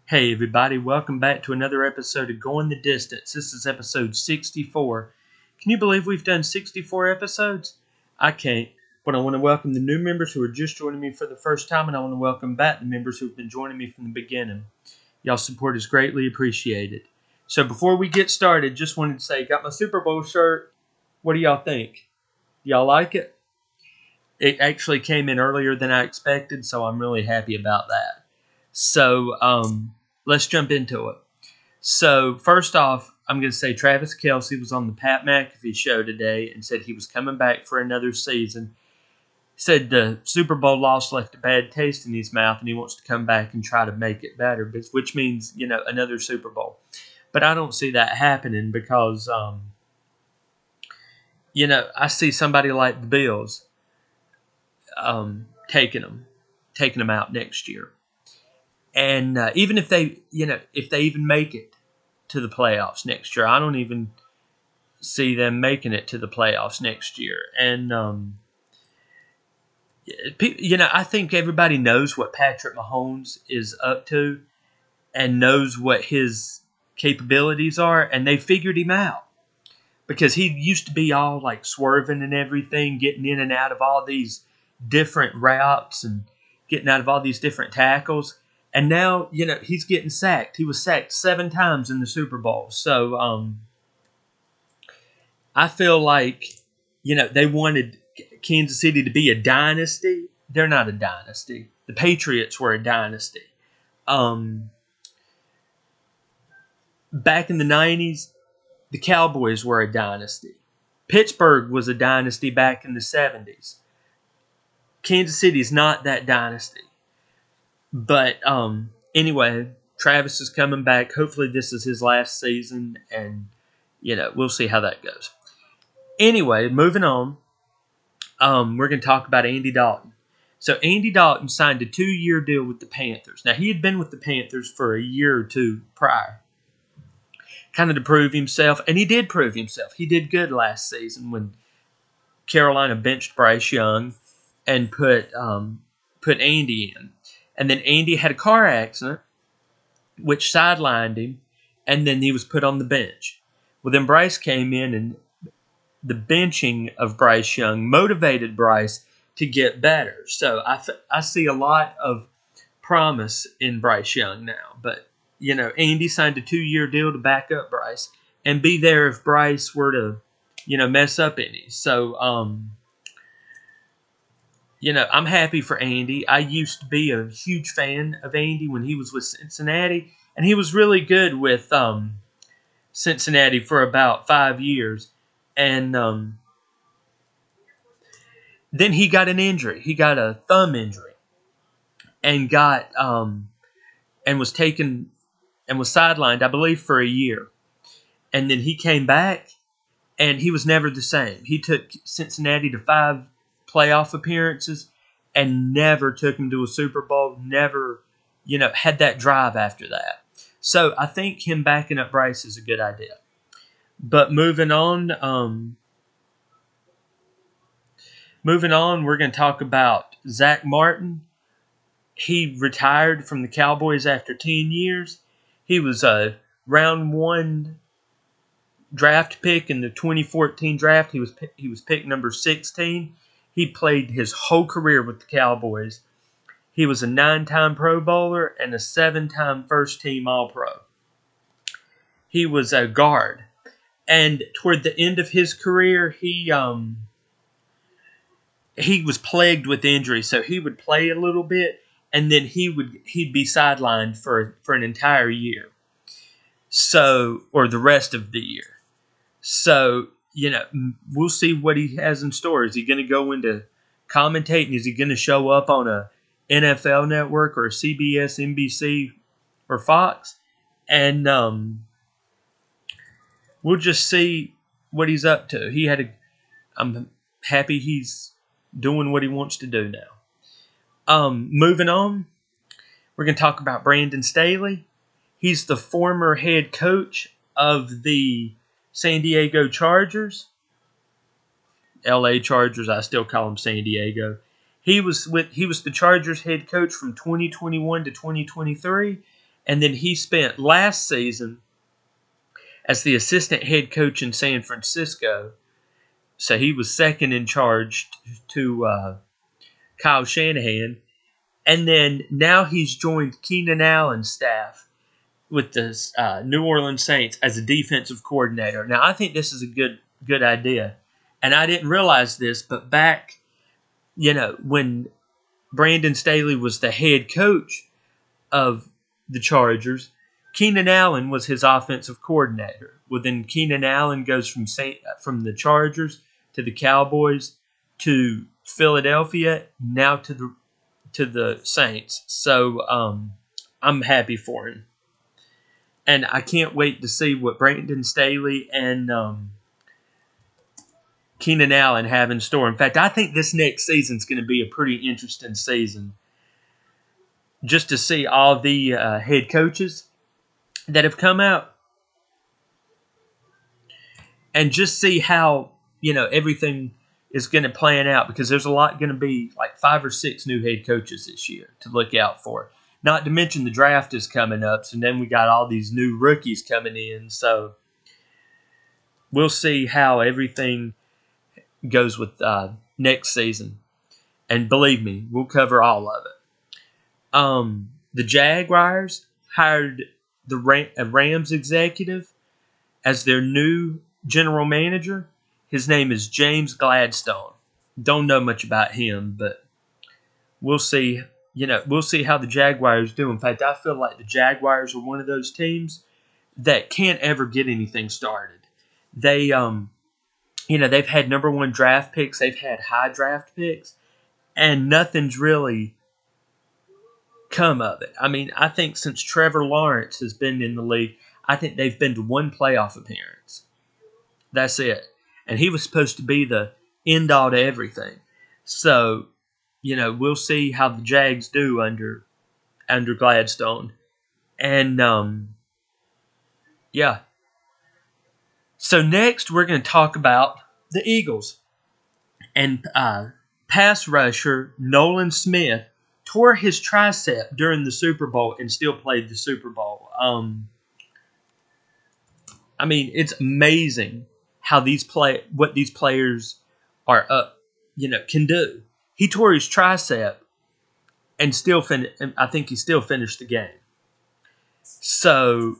Hey everybody, welcome back to another episode of Going the Distance. This is episode 64. Can you believe we've done 64 episodes? I can't, but I want to welcome the new members who are just joining me for the first time, and I want to welcome back the members who've been joining me from the beginning. Y'all's support is greatly appreciated. So before we get started, just wanted to say, got my Super Bowl shirt. What do y'all think? Y'all like it? It actually came in earlier than I expected, so I'm really happy about that. So, let's jump into it. So, first off, I'm going to say Travis Kelce was on the Pat McAfee show today and said he was coming back for another season. He said the Super Bowl loss left a bad taste in his mouth and he wants to come back and try to make it better, which means, another Super Bowl. But I don't see that happening because, I see somebody like the Bills taking them out next year. And even if they even make it to the playoffs next year, I don't even see them making it to the playoffs next year. And, I think everybody knows what Patrick Mahomes is up to and knows what his capabilities are, and they figured him out. Because he used to be all like swerving and everything, getting in and out of all these different routes and getting out of all these different tackles. And now, he's getting sacked. He was sacked 7 times in the Super Bowl. So, I feel like, they wanted Kansas City to be a dynasty. They're not a dynasty. The Patriots were a dynasty. Back in the 90s, the Cowboys were a dynasty. Pittsburgh was a dynasty back in the 70s. Kansas City's not that dynasty. But anyway, Travis is coming back. Hopefully this is his last season, and, we'll see how that goes. Anyway, moving on, we're going to talk about Andy Dalton. So Andy Dalton signed a 2-year deal with the Panthers. Now, he had been with the Panthers for a year or two prior, kind of to prove himself, and he did prove himself. He did good last season when Carolina benched Bryce Young and put Andy in. And then Andy had a car accident, which sidelined him, and then he was put on the bench. Well, then Bryce came in, and the benching of Bryce Young motivated Bryce to get better. So I see a lot of promise in Bryce Young now. But, Andy signed a 2-year deal to back up Bryce and be there if Bryce were to, mess up any. So, I'm happy for Andy. I used to be a huge fan of Andy when he was with Cincinnati, and he was really good with Cincinnati for about 5 years. And then he got an injury. He got a thumb injury, and was taken and was sidelined, I believe, for a year. And then he came back, and he was never the same. He took Cincinnati to 5 playoff appearances and never took him to a Super Bowl, never, had that drive after that. So I think him backing up Bryce is a good idea. But moving on, we're going to talk about Zach Martin. He retired from the Cowboys after 10 years. He was a round 1 draft pick in the 2014 draft. He was pick number 16. He played his whole career with the Cowboys. He was a 9-time Pro Bowler and a 7-time first-team All-Pro. He was a guard. And toward the end of his career, he was plagued with injury. So he would play a little bit, and then he'd be sidelined for an entire year. So, or the rest of the year. So, we'll see what he has in store. Is he going to go into commentating? Is he going to show up on a NFL network or a CBS, NBC, or Fox? And we'll just see what he's up to. I'm happy he's doing what he wants to do now. Moving on, we're going to talk about Brandon Staley. He's the former head coach of the San Diego Chargers. LA Chargers, I still call them San Diego. He was the Chargers head coach from 2021 to 2023, And then he spent last season as the assistant head coach in San Francisco. So he was second in charge to Kyle Shanahan. And then now he's joined Keenan Allen's staff with the New Orleans Saints as a defensive coordinator. Now, I think this is a good idea. And I didn't realize this, but back, when Brandon Staley was the head coach of the Chargers, Keenan Allen was his offensive coordinator. Well, then Keenan Allen goes from the Chargers to the Cowboys to Philadelphia, now to the Saints. So I'm happy for him. And I can't wait to see what Brandon Staley and Keenan Allen have in store. In fact, I think this next season is going to be a pretty interesting season. Just to see all the head coaches that have come out. And just see how, everything is going to plan out. Because there's a lot going to be like 5 or 6 new head coaches this year to look out for. Not to mention the draft is coming up. So then we got all these new rookies coming in. So we'll see how everything goes with next season. And believe me, we'll cover all of it. The Jaguars hired a Rams executive as their new general manager. His name is James Gladstone. Don't know much about him, but we'll see. We'll see how the Jaguars do. In fact, I feel like the Jaguars are one of those teams that can't ever get anything started. They, they've had number 1 draft picks. They've had high draft picks, and nothing's really come of it. I mean, I think since Trevor Lawrence has been in the league, I think they've been to 1 playoff appearance. That's it. And he was supposed to be the end all to everything. So, we'll see how the Jags do under Gladstone. And, yeah. So next we're going to talk about the Eagles. And pass rusher Nolan Smith tore his tricep during the Super Bowl and still played the Super Bowl. I mean, it's amazing how what these players are can do. He tore his tricep and I think he still finished the game. So,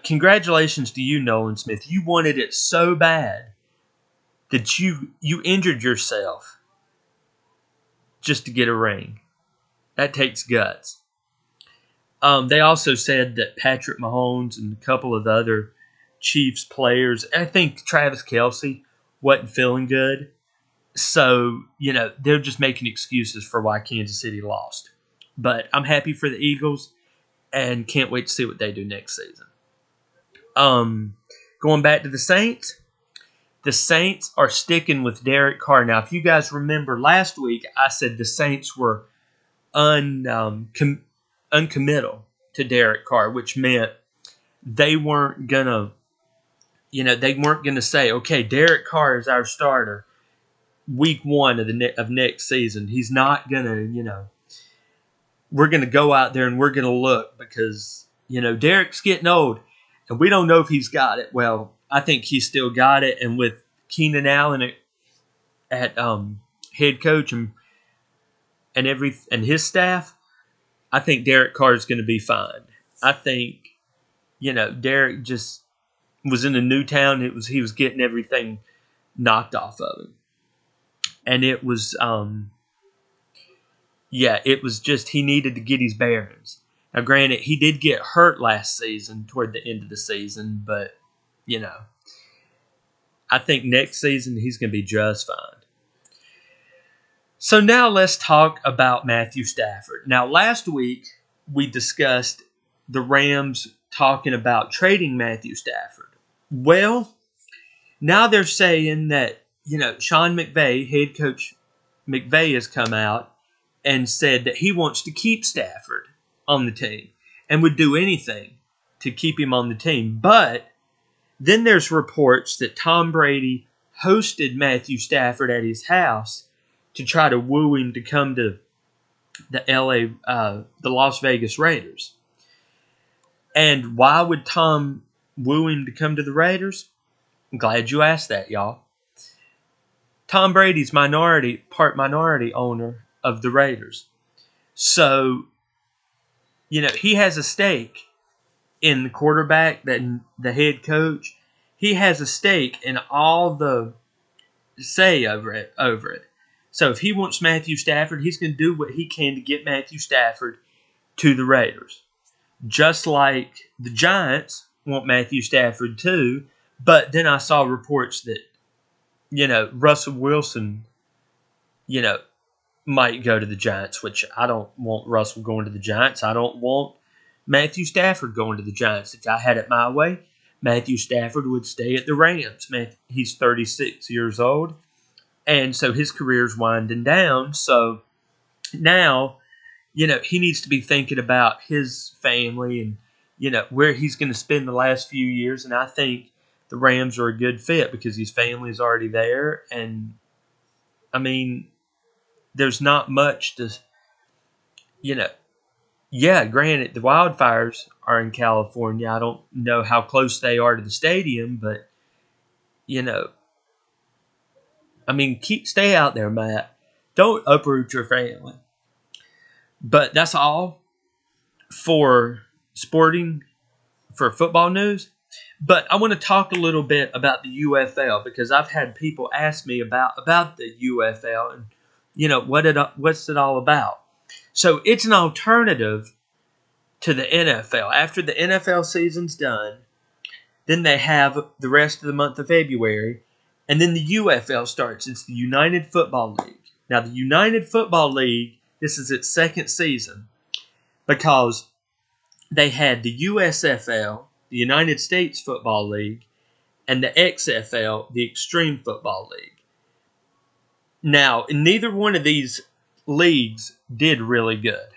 congratulations to you, Nolan Smith. You wanted it so bad that you injured yourself just to get a ring. That takes guts. They also said that Patrick Mahomes and a couple of the other Chiefs players, I think Travis Kelce, wasn't feeling good. So, they're just making excuses for why Kansas City lost. But I'm happy for the Eagles and can't wait to see what they do next season. Going back to the Saints are sticking with Derek Carr. Now, if you guys remember last week, I said the Saints were uncommittal to Derek Carr, which meant they weren't gonna say, okay, Derek Carr is our starter week 1 of next season. He's not gonna, we're gonna go out there and we're gonna look because Derek's getting old and we don't know if he's got it. Well, I think he's still got it, and with Keenan Allen at head coach and his staff, I think Derek Carr is going to be fine. I think, Derek just was in a new town. He was getting everything knocked off of him. And it was, it was just he needed to get his bearings. Now, granted, he did get hurt last season toward the end of the season, but, I think next season he's going to be just fine. So now let's talk about Matthew Stafford. Now, last week we discussed the Rams talking about trading Matthew Stafford. Well, now they're saying that, Sean McVay, head coach McVay, has come out and said that he wants to keep Stafford on the team and would do anything to keep him on the team. But then there's reports that Tom Brady hosted Matthew Stafford at his house to try to woo him to come to the Las Vegas Raiders. And why would Tom woo him to come to the Raiders? I'm glad you asked that, y'all. Tom Brady's part minority owner of the Raiders. So, he has a stake in the quarterback, the head coach. He has a stake in all the say over it. So if he wants Matthew Stafford, he's going to do what he can to get Matthew Stafford to the Raiders. Just like the Giants want Matthew Stafford too, but then I saw reports that, Russell Wilson, might go to the Giants, which I don't want Russell going to the Giants. I don't want Matthew Stafford going to the Giants. If I had it my way, Matthew Stafford would stay at the Rams. He's 36 years old, and so his career's winding down. So now, he needs to be thinking about his family and, where he's going to spend the last few years. And I think the Rams are a good fit because his family is already there. And, there's not much to, yeah, granted, the wildfires are in California. I don't know how close they are to the stadium, but, stay out there, Matt. Don't uproot your family. But that's all for football news. But I want to talk a little bit about the UFL because I've had people ask me about the UFL and, what's it all about. So it's an alternative to the NFL. After the NFL season's done, then they have the rest of the month of February, and then the UFL starts. It's the United Football League. Now, the United Football League, this is its second season because they had the USFL, the United States Football League, and the XFL, the Extreme Football League. Now, neither one of these leagues did really good.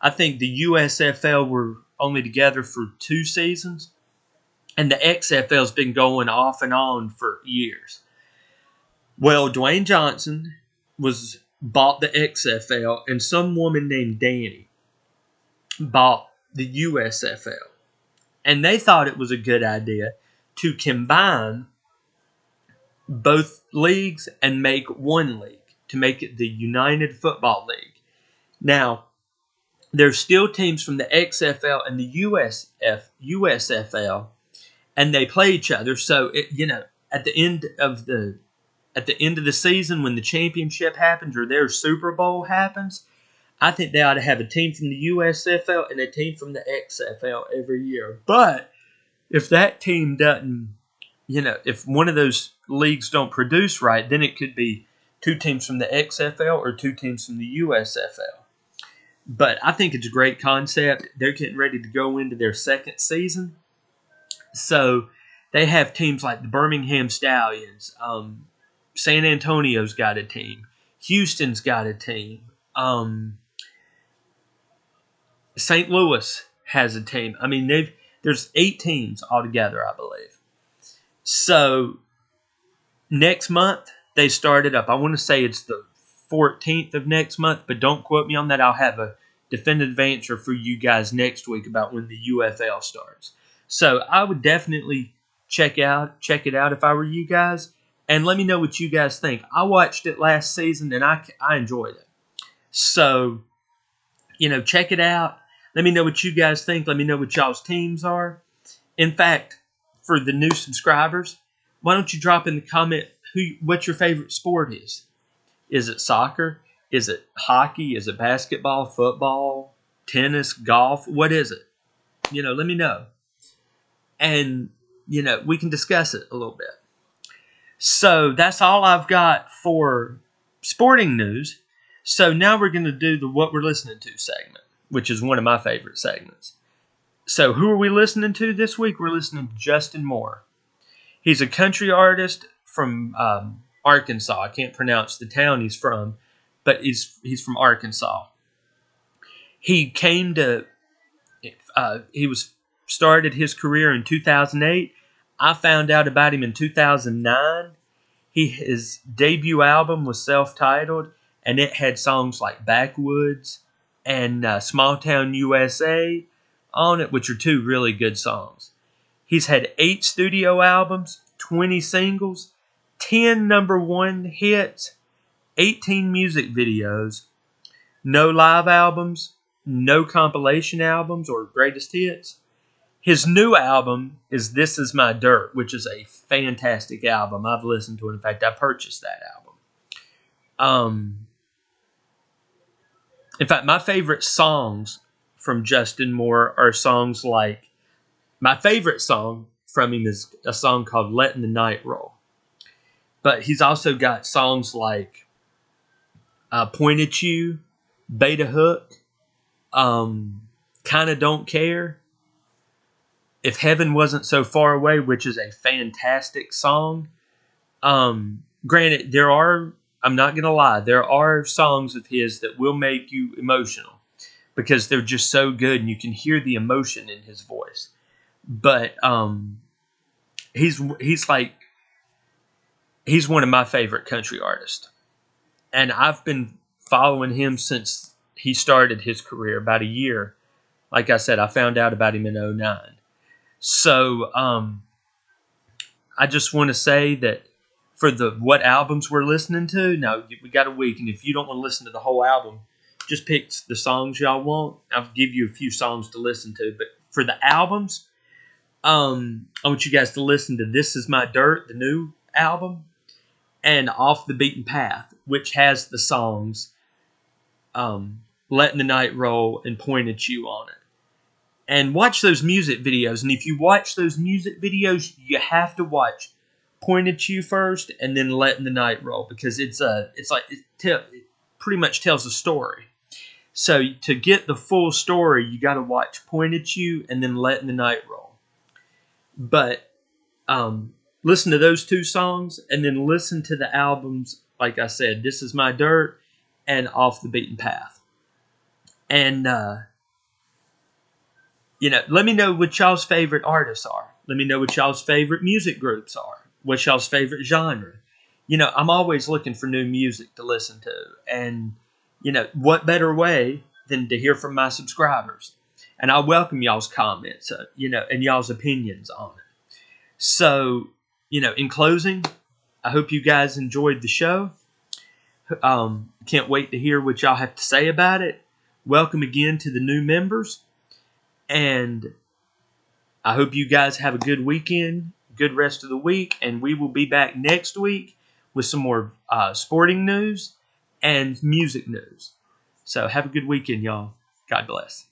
I think the USFL were only together for 2 seasons, and the XFL's been going off and on for years. Well, Dwayne Johnson bought the XFL, and some woman named Danny bought the USFL. And they thought it was a good idea to combine both leagues and make one league, to make it the United Football League. Now, there's still teams from the XFL and the USFL, and they play each other. So, at the end of the season, when the championship happens or their Super Bowl happens, I think they ought to have a team from the USFL and a team from the XFL every year. But if that team doesn't, if one of those leagues don't produce right, then it could be 2 teams from the XFL or 2 teams from the USFL. But I think it's a great concept. They're getting ready to go into their second season. So they have teams like the Birmingham Stallions. San Antonio's got a team. Houston's got a team. St. Louis has a team. There's 8 teams altogether, I believe. So next month they started up. I want to say it's the 14th of next month, but don't quote me on that. I'll have a definitive answer for you guys next week about when the UFL starts. So I would definitely check it out if I were you guys, and let me know what you guys think. I watched it last season and I enjoyed it. So, check it out. Let me know what you guys think. Let me know what y'all's teams are. In fact, for the new subscribers, why don't you drop in the comment what your favorite sport is? Is it soccer? Is it hockey? Is it basketball, football, tennis, golf? What is it? Let me know. And, we can discuss it a little bit. So that's all I've got for sporting news. So now we're going to do the What We're Listening To segment, which is one of my favorite segments. So who are we listening to this week? We're listening to Justin Moore. He's a country artist from Arkansas. I can't pronounce the town he's from, but he's from Arkansas. He started his career in 2008. I found out about him in 2009. His debut album was self-titled, and it had songs like Backwoods and Small Town USA. on it, which are two really good songs. He's had 8 studio albums, 20 singles, 10 number one hits, 18 music videos, no live albums, no compilation albums or greatest hits. His new album is This Is My Dirt, which is a fantastic album. I've listened to it. In fact, I purchased that album. In fact, my favorite songs from Justin Moore are songs like, my favorite song from him is a song called Letting the Night Roll. But he's also got songs like Point at You, Beta Hook, Kinda Don't Care, If Heaven Wasn't So Far Away, which is a fantastic song. Granted, I'm not going to lie, there are songs of his that will make you emotional because they're just so good and you can hear the emotion in his voice. But he's one of my favorite country artists. And I've been following him since he started his career, about a year. Like I said, I found out about him in 2009. So I just want to say that for what albums we're listening to, now we got a week, and if you don't want to listen to the whole album, just pick the songs y'all want. I'll give you a few songs to listen to. But for the albums, I want you guys to listen to This Is My Dirt, the new album, and Off the Beaten Path, which has the songs Letting the Night Roll and Point at You on it. And watch those music videos. And if you watch those music videos, you have to watch Point at You first and then Letting the Night Roll, because it pretty much tells a story. So to get the full story, you got to watch Point at You and then Letting the Night Roll. But listen to those two songs and then listen to the albums, like I said, This Is My Dirt and Off the Beaten Path. And, let me know what y'all's favorite artists are. Let me know what y'all's favorite music groups are. What's y'all's favorite genre? I'm always looking for new music to listen to. And, what better way than to hear from my subscribers? And I welcome y'all's comments, and y'all's opinions on it. So, in closing, I hope you guys enjoyed the show. Can't wait to hear what y'all have to say about it. Welcome again to the new members. And I hope you guys have a good weekend, good rest of the week. And we will be back next week with some more sporting news and music news. So have a good weekend, y'all. God bless.